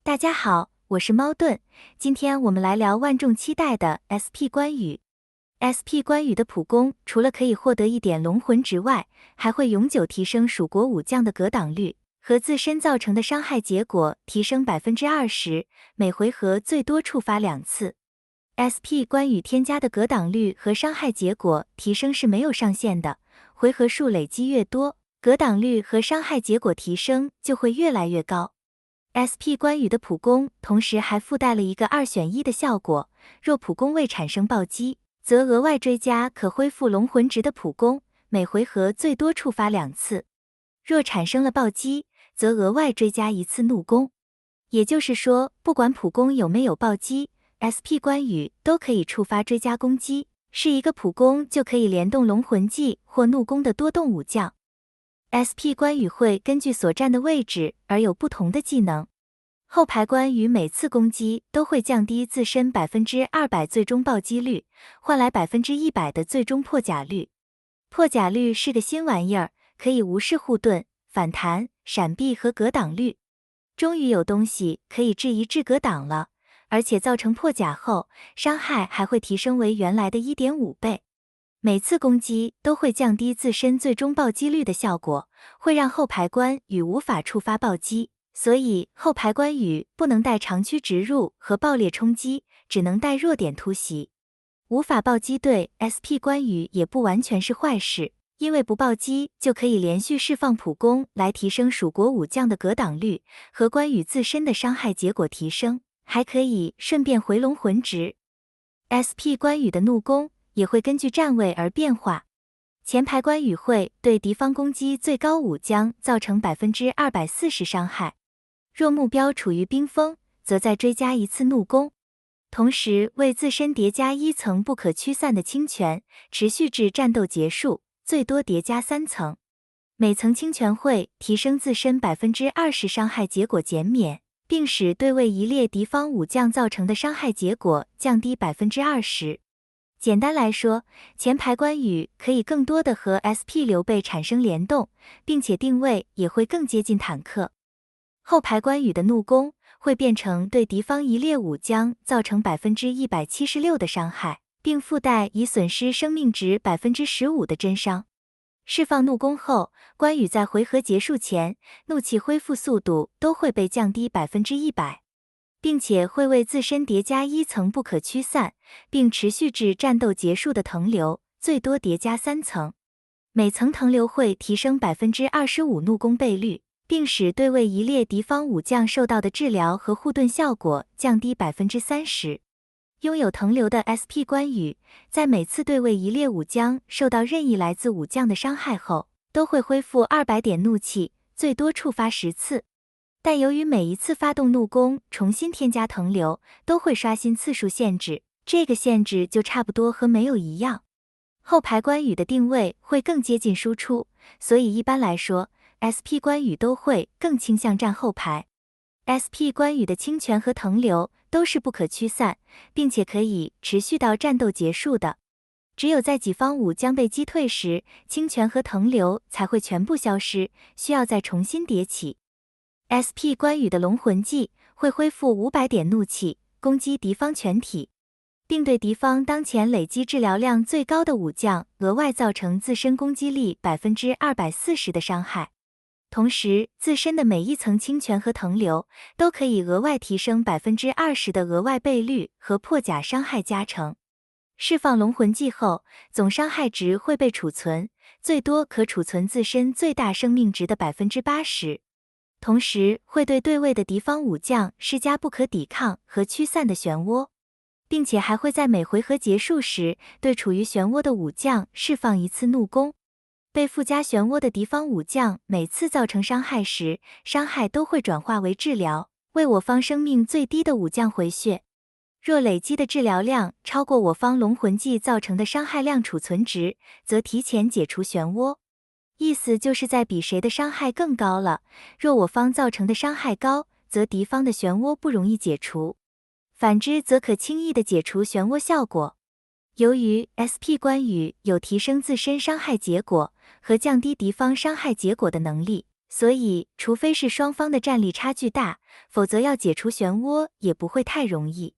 大家好，我是猫盾，今天我们来聊万众期待的 SP 关羽。SP 关羽的普攻除了可以获得一点龙魂值外，还会永久提升蜀国武将的格挡率和自身造成的伤害结果提升20%，每回合最多触发2次。SP 关羽添加的格挡率和伤害结果提升是没有上限的，回合数累积越多，格挡率和伤害结果提升就会越来越高。SP 关羽的普攻同时还附带了一个2选1的效果，若普攻未产生暴击，则额外追加可恢复龙魂值的普攻，每回合最多触发2次；若产生了暴击，则额外追加1次怒攻。也就是说，不管普攻有没有暴击， SP 关羽都可以触发追加攻击，是一个普攻就可以联动龙魂技或怒攻的多动武将。SP 关羽会根据所站的位置而有不同的技能。后排关羽每次攻击都会降低自身200%最终暴击率，换来100%的最终破甲率。破甲率是个新玩意儿，可以无视护盾、反弹、闪避和格挡率。终于有东西可以质疑制格挡了，而且造成破甲后，伤害还会提升为原来的1.5倍。每次攻击都会降低自身最终暴击率的效果，会让后排关羽无法触发暴击，所以后排关羽不能带长驱直入和爆裂冲击，只能带弱点突袭。无法暴击对 SP 关羽也不完全是坏事，因为不暴击就可以连续释放普攻来提升蜀国武将的格挡率和关羽自身的伤害结果提升，还可以顺便回龙魂值。SP 关羽的怒攻也会根据站位而变化。前排关羽会对敌方攻击最高武将造成240%伤害，若目标处于冰封，则再追加1次怒攻，同时为自身叠加1层不可驱散的清泉，持续至战斗结束，最多叠加3层。每层清泉会提升自身20%伤害结果减免，并使对位一列敌方武将造成的伤害结果降低20%。简单来说，前排关羽可以更多的和 SP 刘备产生联动，并且定位也会更接近坦克。后排关羽的怒攻会变成对敌方一列武将造成176%的伤害，并附带已损失生命值15%的真伤。释放怒攻后，关羽在回合结束前，怒气恢复速度都会被降低100%。并且会为自身叠加1层不可驱散，并持续至战斗结束的腾流，最多叠加3层。每层腾流会提升25%怒攻倍率，并使对位一列敌方武将受到的治疗和护盾效果降低30%。拥有腾流的 SP 关羽，在每次对位一列武将受到任意来自武将的伤害后，都会恢复200点怒气，最多触发10次。但由于每一次发动怒攻重新添加腾流，都会刷新次数限制，这个限制就差不多和没有一样。后排关羽的定位会更接近输出，所以一般来说 SP 关羽都会更倾向站后排。SP 关羽的清泉和腾流都是不可驱散，并且可以持续到战斗结束的。只有在己方武将被击退时，清泉和腾流才会全部消失，需要再重新叠起。SP 关羽的龙魂技会恢复500点怒气，攻击敌方全体，并对敌方当前累积治疗量最高的武将额外造成自身攻击力240%的伤害。同时，自身的每一层清泉和腾流都可以额外提升20%的额外倍率和破甲伤害加成。释放龙魂技后，总伤害值会被储存，最多可储存自身最大生命值的80%。同时会对对位的敌方武将施加不可抵抗和驱散的漩涡，并且还会在每回合结束时对处于漩涡的武将释放1次怒攻。被附加漩涡的敌方武将每次造成伤害时，伤害都会转化为治疗，为我方生命最低的武将回血。若累积的治疗量超过我方龙魂技造成的伤害量储存值，则提前解除漩涡。意思就是在比谁的伤害更高了，若我方造成的伤害高，则敌方的漩涡不容易解除，反之则可轻易的解除漩涡效果。由于 SP 关羽有提升自身伤害结果和降低敌方伤害结果的能力，所以除非是双方的战力差距大，否则要解除漩涡也不会太容易。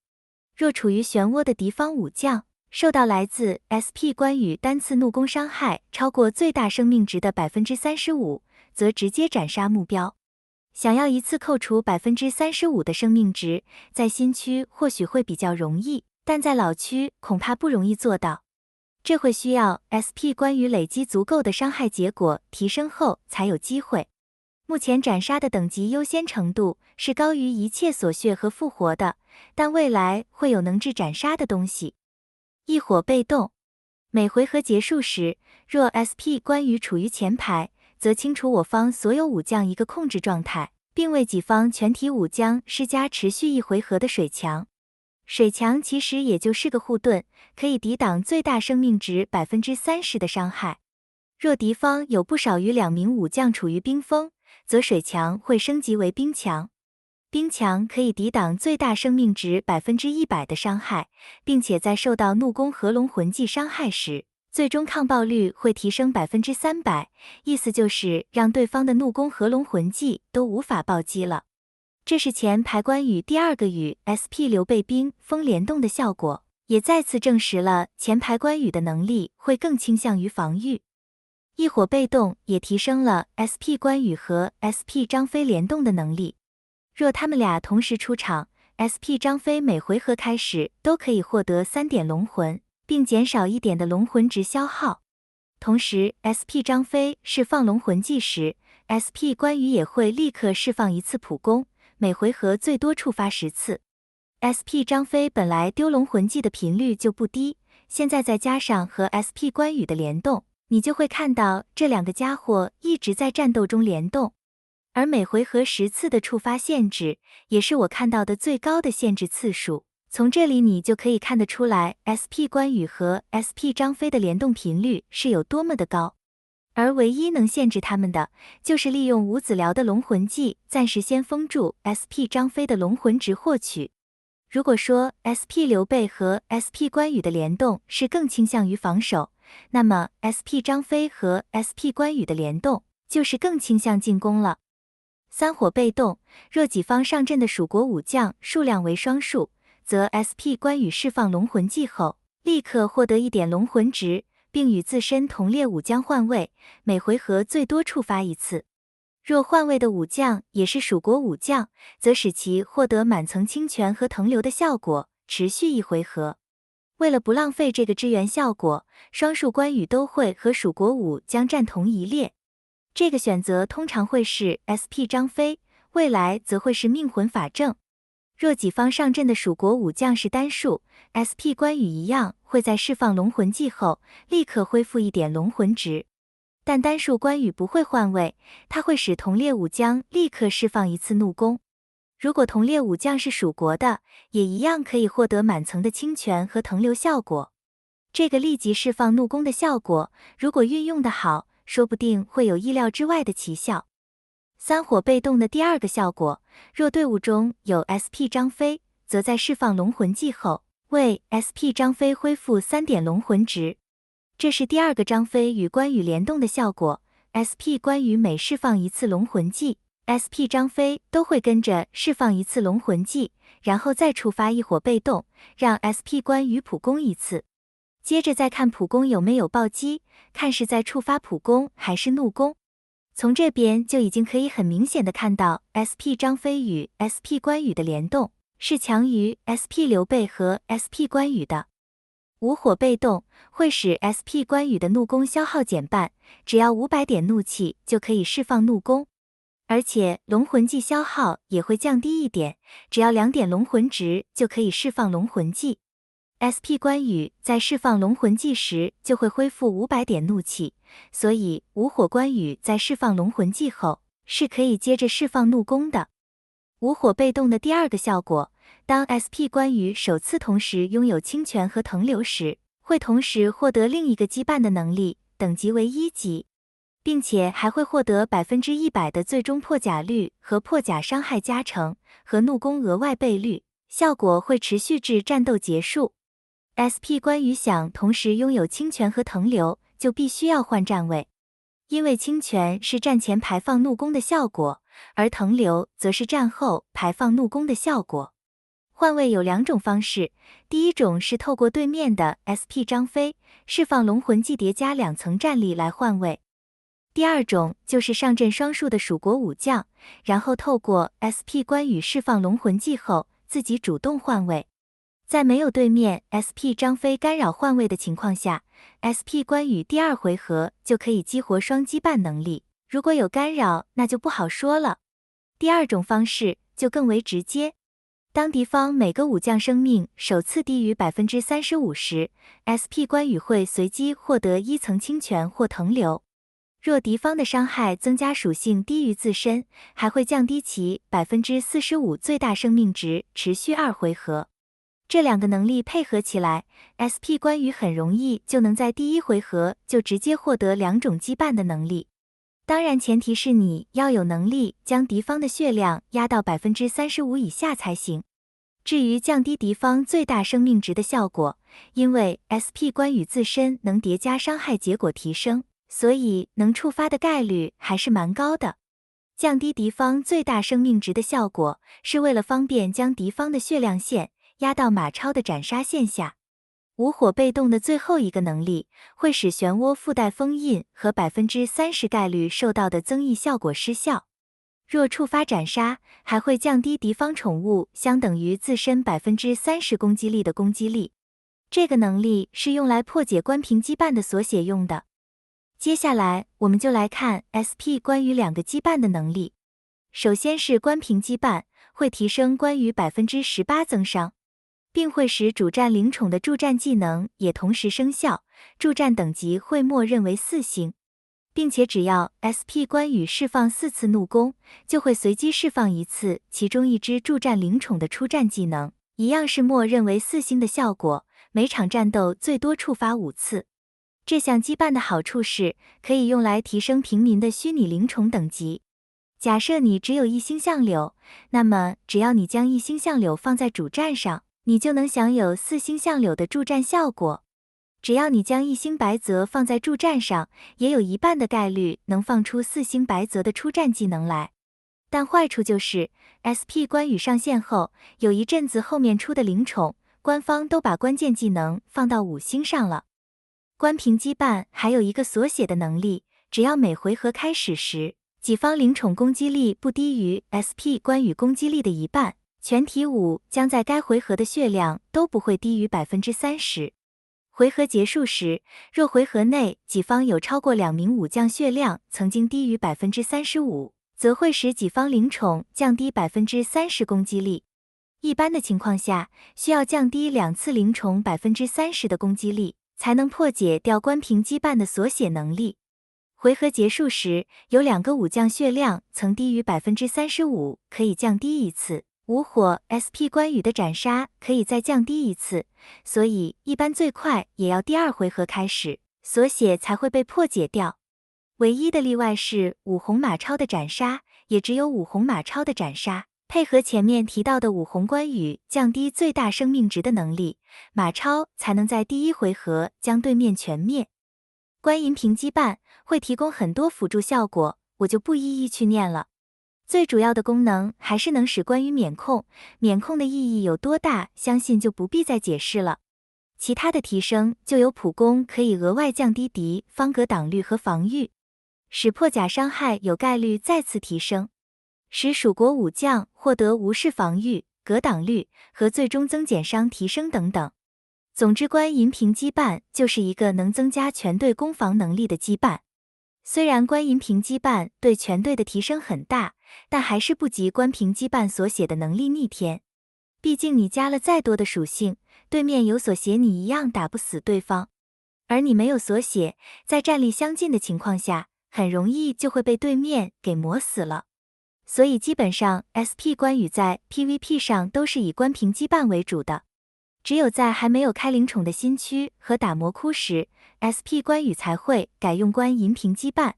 若处于漩涡的敌方武将受到来自 SP 关羽单次怒攻伤害超过最大生命值的 35%， 则直接斩杀目标。想要一次扣除 35% 的生命值，在新区或许会比较容易，但在老区恐怕不容易做到。这会需要 SP 关羽累积足够的伤害结果提升后才有机会。目前斩杀的等级优先程度是高于一切锁血和复活的，但未来会有能治斩杀的东西。异火被动，每回合结束时，若 SP 关羽处于前排，则清除我方所有武将一个控制状态，并为己方全体武将施加持续一回合的水墙。水墙其实也就是个护盾，可以抵挡最大生命值 30% 的伤害。若敌方有不少于2名武将处于冰封，则水墙会升级为冰墙。冰墙可以抵挡最大生命值 100% 的伤害，并且在受到怒攻和龙魂技伤害时，最终抗爆率会提升 300%， 意思就是让对方的怒攻和龙魂技都无法暴击了。这是前排关羽第二个与 SP 刘备冰封联动的效果，也再次证实了前排关羽的能力会更倾向于防御。异火被动也提升了 SP 关羽和 SP 张飞联动的能力。若他们俩同时出场， SP 张飞每回合开始都可以获得3点龙魂，并减少1点的龙魂值消耗。同时 SP 张飞释放龙魂技时， SP 关羽也会立刻释放一次普攻，每回合最多触发10次。SP 张飞本来丢龙魂技的频率就不低，现在再加上和 SP 关羽的联动，你就会看到这两个家伙一直在战斗中联动。而每回合10次的触发限制，也是我看到的最高的限制次数。从这里你就可以看得出来 SP 关羽和 SP 张飞的联动频率是有多么的高。而唯一能限制他们的，就是利用吴子辽的龙魂技暂时先封住 SP 张飞的龙魂值获取。如果说 SP 刘备和 SP 关羽的联动是更倾向于防守，那么 SP 张飞和 SP 关羽的联动就是更倾向进攻了。三火被动，若己方上阵的蜀国武将数量为双数，则 SP 关羽释放龙魂技后，立刻获得1点龙魂值，并与自身同列武将换位，每回合最多触发1次。若换位的武将也是蜀国武将，则使其获得满层清泉和腾流的效果，持续1回合。为了不浪费这个支援效果，双数关羽都会和蜀国武将站同一列。这个选择通常会是 SP 张飞，未来则会是命魂法正。若己方上阵的蜀国武将是单数， SP 关羽一样会在释放龙魂技后立刻恢复1点龙魂值。但单数关羽不会换位，他会使同列武将立刻释放1次怒攻。如果同列武将是蜀国的，也一样可以获得满层的清泉和腾流效果。这个立即释放怒攻的效果，如果运用得好，说不定会有意料之外的奇效。三火被动的第二个效果，若队伍中有 SP 张飞，则在释放龙魂技后，为 SP 张飞恢复3点龙魂值。这是第二个张飞与关羽联动的效果。SP 关羽每释放1次龙魂技， SP 张飞都会跟着释放1次龙魂技，然后再触发异火被动，让 SP 关羽普攻1次。接着再看普攻有没有暴击，看是在触发普攻还是怒攻。从这边就已经可以很明显的看到 SP 张飞与 SP 关羽的联动是强于 SP 刘备和 SP 关羽的。无火被动会使 SP 关羽的怒攻消耗减半，只要500点怒气就可以释放怒攻。而且龙魂技消耗也会降低1点，只要2点龙魂值就可以释放龙魂技。SP 关羽在释放龙魂技时就会恢复500点怒气，所以无火关羽在释放龙魂技后是可以接着释放怒攻的。无火被动的第二个效果，当 SP 关羽首次同时拥有清泉和腾流时，会同时获得另一个羁绊的能力，等级为1级，并且还会获得 100% 的最终破甲率和破甲伤害加成和怒攻额外倍率，效果会持续至战斗结束。SP 关羽想同时拥有清泉和腾流，就必须要换站位。因为清泉是战前排放怒弓的效果，而腾流则是战后排放怒弓的效果。换位有两种方式，第一种是透过对面的 SP 张飞释放龙魂技叠加2层战力来换位。第二种就是上阵双数的蜀国武将，然后透过 SP 关羽释放龙魂技后，自己主动换位。在没有对面 SP 张飞干扰换位的情况下， SP 关羽第2回合就可以激活双羁绊能力，如果有干扰那就不好说了。第二种方式就更为直接，当敌方每个武将生命首次低于 35% 时， SP 关羽会随机获得1层清泉或腾流。若敌方的伤害增加属性低于自身，还会降低其 45% 最大生命值，持续2回合。这两个能力配合起来， SP 关羽很容易就能在第1回合就直接获得2种羁绊的能力。当然前提是你要有能力将敌方的血量压到 35% 以下才行。至于降低敌方最大生命值的效果，因为 SP 关羽自身能叠加伤害结果提升，所以能触发的概率还是蛮高的。降低敌方最大生命值的效果，是为了方便将敌方的血量线压到马超的斩杀线下。无火被动的最后一个能力，会使漩涡附带封印和 30% 概率受到的增益效果失效。若触发斩杀，还会降低敌方宠物相等于自身 30% 攻击力的攻击力。这个能力是用来破解关平羁绊的缩写用的。接下来我们就来看 SP 关羽2个羁绊的能力。首先是关平羁绊，会提升关羽 18% 增伤，并会使主战灵宠的助战技能也同时生效，助战等级会默认为4星，并且只要 SP 关羽释放4次怒弓，就会随机释放1次其中一只助战灵宠的出战技能，一样是默认为4星的效果，每场战斗最多触发5次。这项羁绊的好处是可以用来提升平民的虚拟灵宠等级。假设你只有1星相柳，那么只要你将1星相柳放在主战上，你就能享有4星相柳的助战效果。只要你将1星白泽放在助战上，也有1半的概率能放出4星白泽的出战技能来。但坏处就是 SP 关羽上线后，有一阵子后面出的灵宠，官方都把关键技能放到5星上了。关平羁绊还有一个缩写的能力，只要每回合开始时，己方灵宠攻击力不低于 SP 关羽攻击力的1半，全体5将在该回合的血量都不会低于 30%。回合结束时，若回合内己方有超过2名武将血量曾经低于 35%， 则会使己方灵宠降低 30% 攻击力。一般的情况下，需要降低2次灵宠 30% 的攻击力，才能破解掉关平羁绊的缩写能力。回合结束时，有2个武将血量曾低于 35%， 可以降低1次。无火 SP 关羽的斩杀可以再降低1次，所以一般最快也要第2回合开始，缩写才会被破解掉。唯一的例外是武红马超的斩杀，也只有武红马超的斩杀配合前面提到的武红关羽降低最大生命值的能力，马超才能在第1回合将对面全灭。关银平羁绊会提供很多辅助效果，我就不一一去念了。最主要的功能还是能使关羽免控，免控的意义有多大，相信就不必再解释了。其他的提升就有普攻可以额外降低敌方格挡率和防御，使破甲伤害有概率再次提升，使蜀国武将获得无视防御、格挡率和最终增减伤提升等等。总之，关银平羁绊就是一个能增加全队攻防能力的羁绊。虽然关银平羁绊对全队的提升很大，但还是不及关平羁绊所写的能力逆天。毕竟你加了再多的属性，对面有所写你一样打不死对方，而你没有所写，在战力相近的情况下，很容易就会被对面给磨死了。所以基本上 SP 关羽在 PVP 上都是以关平羁绊为主的，只有在还没有开灵宠的新区和打魔窟时， SP 关羽才会改用关银平羁绊。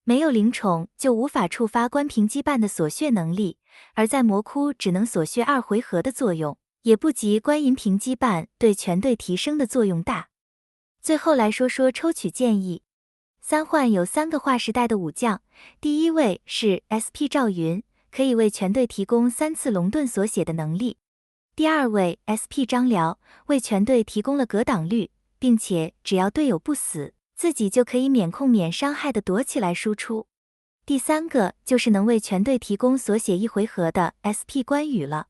没有灵宠就无法触发关平羁绊的锁血能力，而在魔窟只能锁血2回合的作用，也不及关银平羁绊对全队提升的作用大。最后来说说抽取建议。三换有3个划时代的武将，第1位是 SP 赵云，可以为全队提供3次龙盾锁血的能力。第2位 SP 张辽，为全队提供了格挡率，并且只要队友不死，自己就可以免控免伤害的躲起来输出。第3个就是能为全队提供锁血1回合的 SP 关羽了。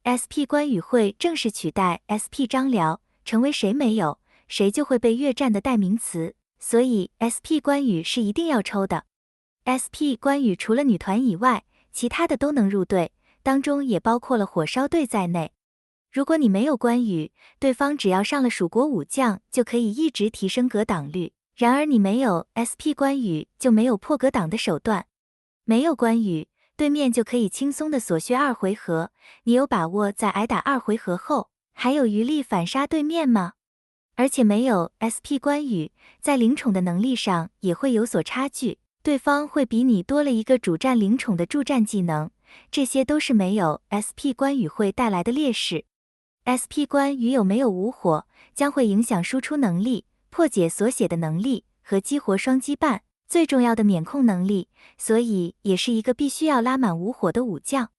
SP 关羽会正式取代 SP 张辽，成为谁没有，谁就会被越战的代名词，所以 SP 关羽是一定要抽的。SP 关羽除了女团以外，其他的都能入队，当中也包括了火烧队在内。如果你没有关羽，对方只要上了蜀国武将，就可以一直提升格挡率。然而你没有 SP 关羽，就没有破格挡的手段。没有关羽，对面就可以轻松的锁血2回合，你有把握在挨打2回合后，还有余力反杀对面吗？而且没有 SP 关羽，在灵宠的能力上也会有所差距，对方会比你多了一个主战灵宠的助战技能，这些都是没有 SP 关羽会带来的劣势。SP 关羽有没有无火，将会影响输出能力、破解锁血的能力和激活双击绊，最重要的免控能力，所以也是一个必须要拉满无火的武将。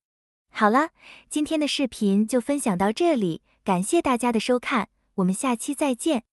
好了，今天的视频就分享到这里，感谢大家的收看，我们下期再见。